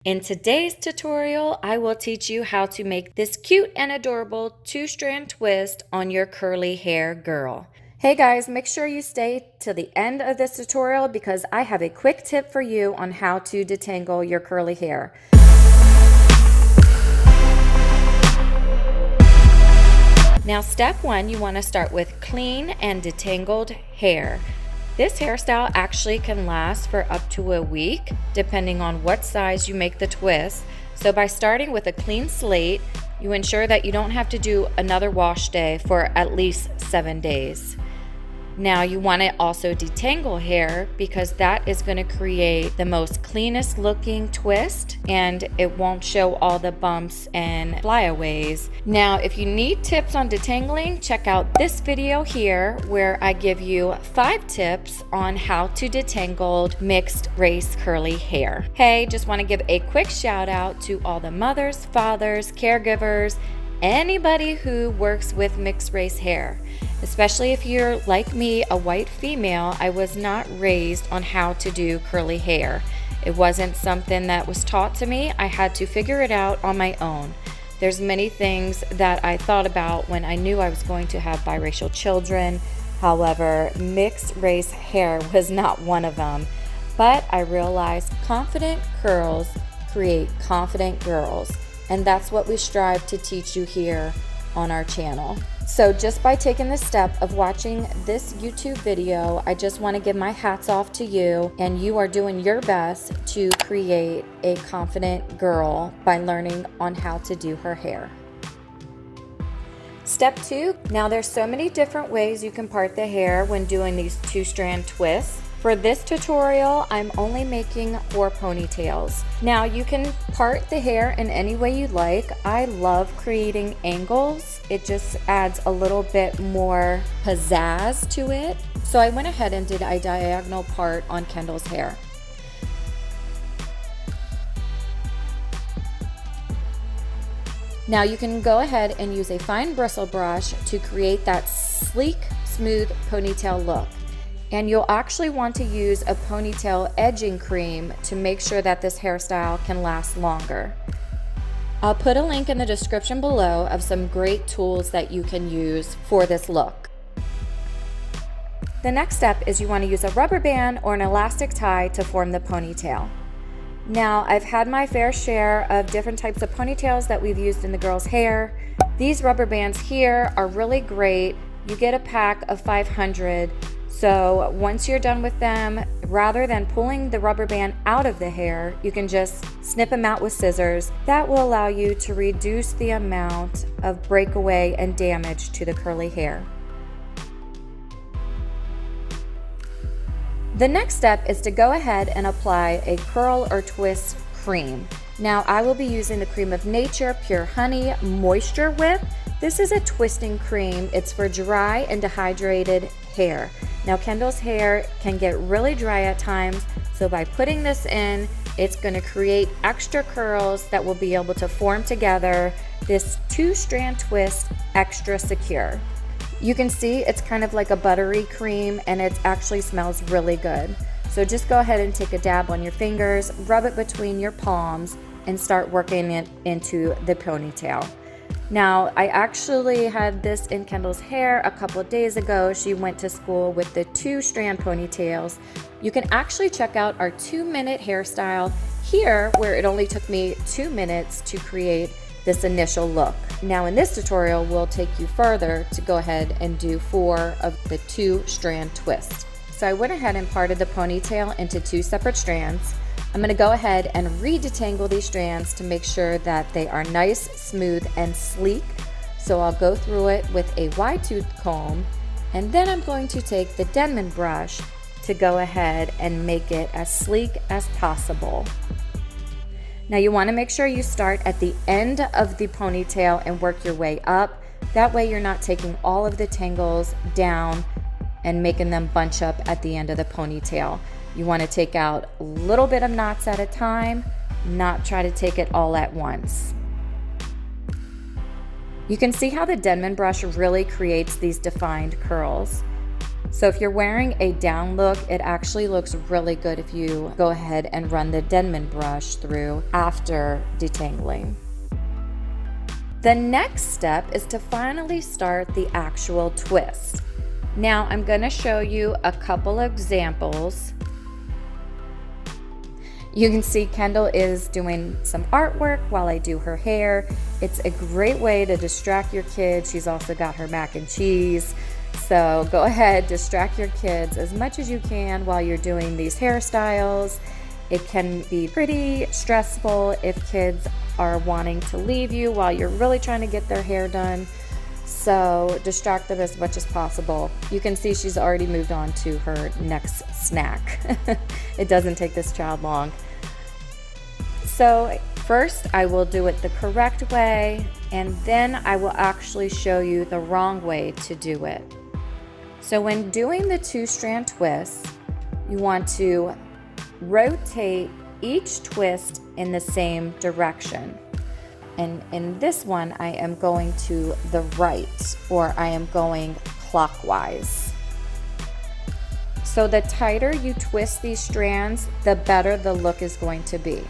In today's tutorial, I will teach you how to make this cute and adorable 2-strand twist on your curly hair girl. Hey guys, make sure you stay till the end of this tutorial because I have a quick tip for you on how to detangle your curly hair. Now, step 1, you want to start with clean and detangled hair. This hairstyle actually can last for up to a week, depending on what size you make the twist. So by starting with a clean slate, you ensure that you don't have to do another wash day for at least 7 days. Now you want to also detangle hair because that is going to create the most cleanest looking twist and it won't show all the bumps and flyaways. Now if you need tips on detangling, check out this video here where I give you 5 tips on how to detangle mixed race curly hair. Hey, just want to give a quick shout out to all the mothers, fathers, caregivers, anybody who works with mixed race hair. Especially if you're like me, a white female, I was not raised on how to do curly hair. It wasn't something that was taught to me. I had to figure it out on my own. There's many things that I thought about when I knew I was going to have biracial children. However, mixed race hair was not one of them. But I realized confident curls create confident girls. And that's what we strive to teach you here on our channel. So just by taking the step of watching this YouTube video, I just want to give my hats off to you, and you are doing your best to create a confident girl by learning on how to do her hair. Step 2, now there's so many different ways you can part the hair when doing these 2-strand twists. For this tutorial, I'm only making 4 ponytails. Now you can part the hair in any way you like. I love creating angles. It just adds a little bit more pizzazz to it. So I went ahead and did a diagonal part on Kendall's hair. Now you can go ahead and use a fine bristle brush to create that sleek, smooth ponytail look. And you'll actually want to use a ponytail edging cream to make sure that this hairstyle can last longer. I'll put a link in the description below of some great tools that you can use for this look. The next step is you want to use a rubber band or an elastic tie to form the ponytail. Now, I've had my fair share of different types of ponytails that we've used in the girls' hair. These rubber bands here are really great. You get a pack of 500. So once you're done with them, rather than pulling the rubber band out of the hair, you can just snip them out with scissors. That will allow you to reduce the amount of breakaway and damage to the curly hair. The next step is to go ahead and apply a curl or twist cream. Now I will be using the Cream of Nature Pure Honey Moisture Whip. This is a twisting cream. It's for dry and dehydrated hair. Now Kendall's hair can get really dry at times, so by putting this in, it's going to create extra curls that will be able to form together this 2-strand twist extra secure. You can see it's kind of like a buttery cream and it actually smells really good. So just go ahead and take a dab on your fingers, rub it between your palms, and start working it into the ponytail. Now, I actually had this in Kendall's hair a couple of days ago. She went to school with the 2-strand ponytails. You can actually check out our 2-minute hairstyle here, where it only took me 2 minutes to create this initial look. Now in this tutorial, we'll take you further to go ahead and do 4 of the 2-strand twists. So I went ahead and parted the ponytail into 2 separate strands. I'm going to go ahead and re-detangle these strands to make sure that they are nice, smooth, and sleek. So I'll go through it with a wide tooth comb, and then I'm going to take the Denman brush to go ahead and make it as sleek as possible. Now you want to make sure you start at the end of the ponytail and work your way up. That way you're not taking all of the tangles down and making them bunch up at the end of the ponytail. You want to take out a little bit of knots at a time, not try to take it all at once. You can see how the Denman brush really creates these defined curls. So if you're wearing a down look, it actually looks really good if you go ahead and run the Denman brush through after detangling. The next step is to finally start the actual twist. Now I'm going to show you a couple of examples. You can see Kendall is doing some artwork while I do her hair. It's a great way to distract your kids. She's also got her mac and cheese. So go ahead, distract your kids as much as you can while you're doing these hairstyles. It can be pretty stressful if kids are wanting to leave you while you're really trying to get their hair done. So distract them as much as possible. You can see she's already moved on to her next snack. It doesn't take this child long. So first I will do it the correct way, and then I will actually show you the wrong way to do it. So when doing the 2-strand twist, you want to rotate each twist in the same direction. And in this one, I am going to the right, or I am going clockwise. So the tighter you twist these strands, the better the look is going to be.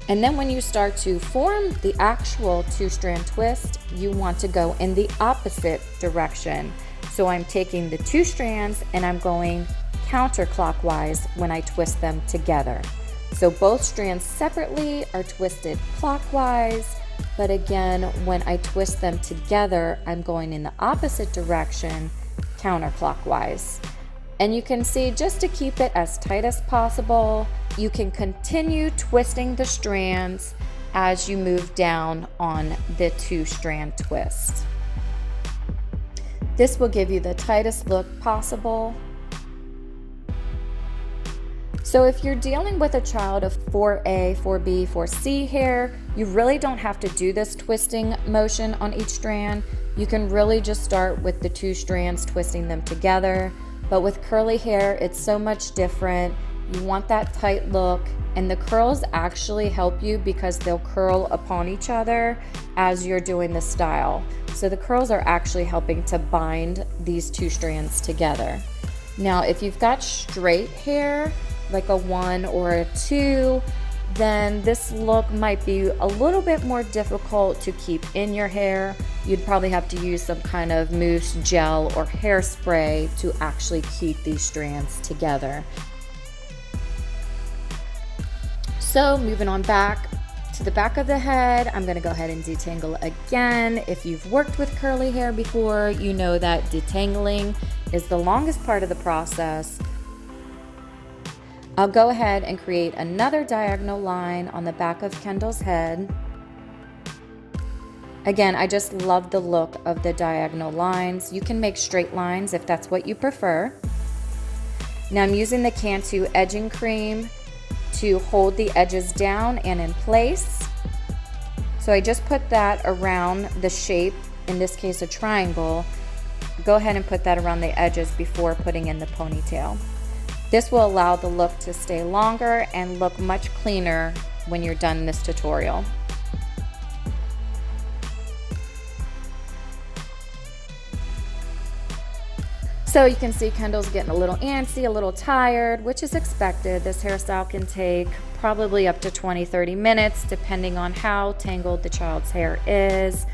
And then when you start to form the actual 2-strand twist, you want to go in the opposite direction. So I'm taking the 2 strands and I'm going counterclockwise when I twist them together. So both strands separately are twisted clockwise, but again, when I twist them together, I'm going in the opposite direction, counterclockwise. And you can see, just to keep it as tight as possible, you can continue twisting the strands as you move down on the 2-strand twist. This will give you the tightest look possible. So if you're dealing with a child of 4A, 4B, 4C hair, you really don't have to do this twisting motion on each strand. You can really just start with the 2 strands, twisting them together. But with curly hair, it's so much different. You want that tight look, and the curls actually help you because they'll curl upon each other as you're doing the style. So the curls are actually helping to bind these 2 strands together. Now, if you've got straight hair, like a 1 or a 2, then this look might be a little bit more difficult to keep in your hair. You'd probably have to use some kind of mousse, gel, or hairspray to actually keep these strands together. So moving on back to the back of the head, I'm going to go ahead and detangle again. If you've worked with curly hair before, you know that detangling is the longest part of the process. I'll go ahead and create another diagonal line on the back of Kendall's head. Again, I just love the look of the diagonal lines. You can make straight lines if that's what you prefer. Now I'm using the Cantu edging cream to hold the edges down and in place. So I just put that around the shape, in this case a triangle. Go ahead and put that around the edges before putting in the ponytail. This will allow the look to stay longer and look much cleaner when you're done this tutorial. So you can see Kendall's getting a little antsy, a little tired, which is expected. This hairstyle can take probably up to 20-30 minutes depending on how tangled the child's hair is.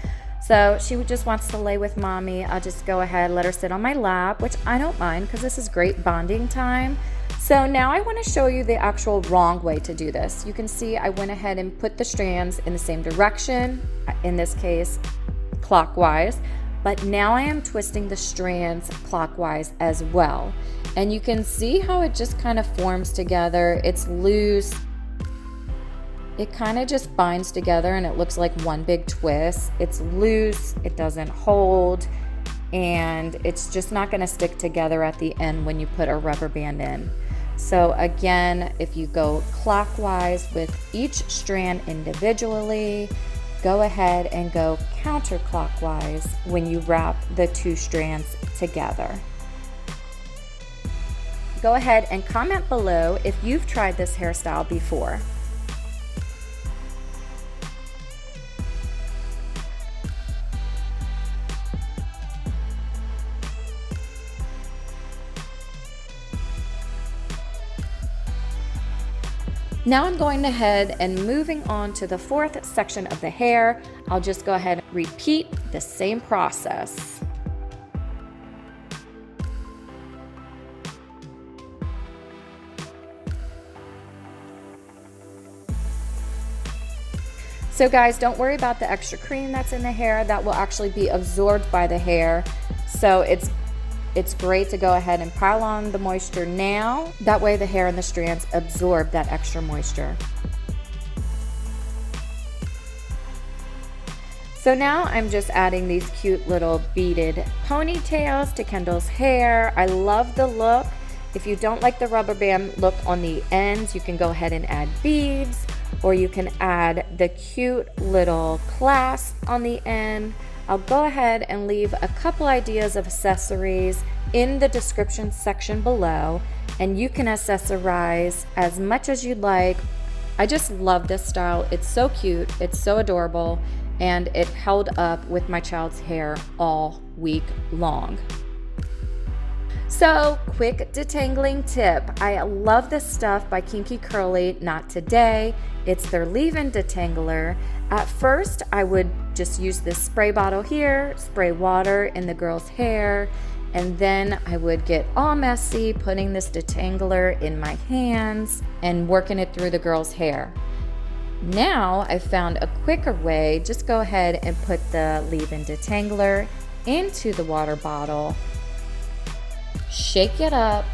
So she just wants to lay with mommy. I'll just go ahead, let her sit on my lap, which I don't mind because this is great bonding time. So now I want to show you the actual wrong way to do this. You can see I went ahead and put the strands in the same direction, in this case clockwise, but now I am twisting the strands clockwise as well. And you can see how it just kind of forms together. It's loose. It kind of just binds together and it looks like one big twist. It's loose, it doesn't hold, and it's just not going to stick together at the end when you put a rubber band in. So again, if you go clockwise with each strand individually, go ahead and go counterclockwise when you wrap the 2 strands together. Go ahead and comment below if you've tried this hairstyle before. Now I'm going ahead and moving on to the fourth section of the hair. I'll just go ahead and repeat the same process. So guys, don't worry about the extra cream that's in the hair. That will actually be absorbed by the hair. So it's great to go ahead and pile on the moisture now. That way the hair and the strands absorb that extra moisture. So now I'm just adding these cute little beaded ponytails to Kendall's hair. I love the look. If you don't like the rubber band look on the ends, you can go ahead and add beads, or you can add the cute little clasp on the end. I'll go ahead and leave a couple ideas of accessories in the description section below, and you can accessorize as much as you'd like. I just love this style. It's so cute, it's so adorable, and it held up with my child's hair all week long. So, quick detangling tip. I love this stuff by Kinky Curly, Not Today. It's their leave-in detangler. At first, I would just use this spray bottle here, spray water in the girl's hair, and then I would get all messy putting this detangler in my hands and working it through the girl's hair. Now, I found a quicker way. Just go ahead and put the leave-in detangler into the water bottle, shake it up,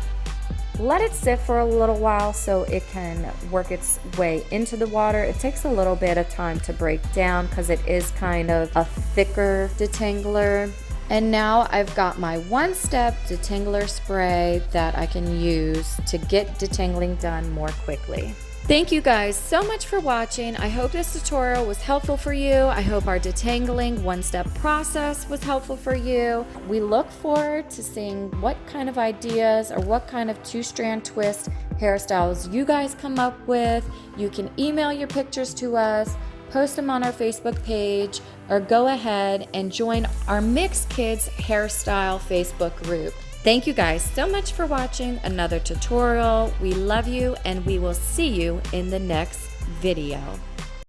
let it sit for a little while so it can work its way into the water. It takes a little bit of time to break down because it is kind of a thicker detangler. And now I've got my one-step detangler spray that I can use to get detangling done more quickly. Thank you guys so much for watching. I hope this tutorial was helpful for you. I hope our detangling one-step process was helpful for you. We look forward to seeing what kind of ideas or what kind of two-strand twist hairstyles you guys come up with. You can email your pictures to us, post them on our Facebook page, or go ahead and join our Mixed Kids Hairstyle Facebook group. Thank you guys so much for watching another tutorial. We love you, and we will see you in the next video.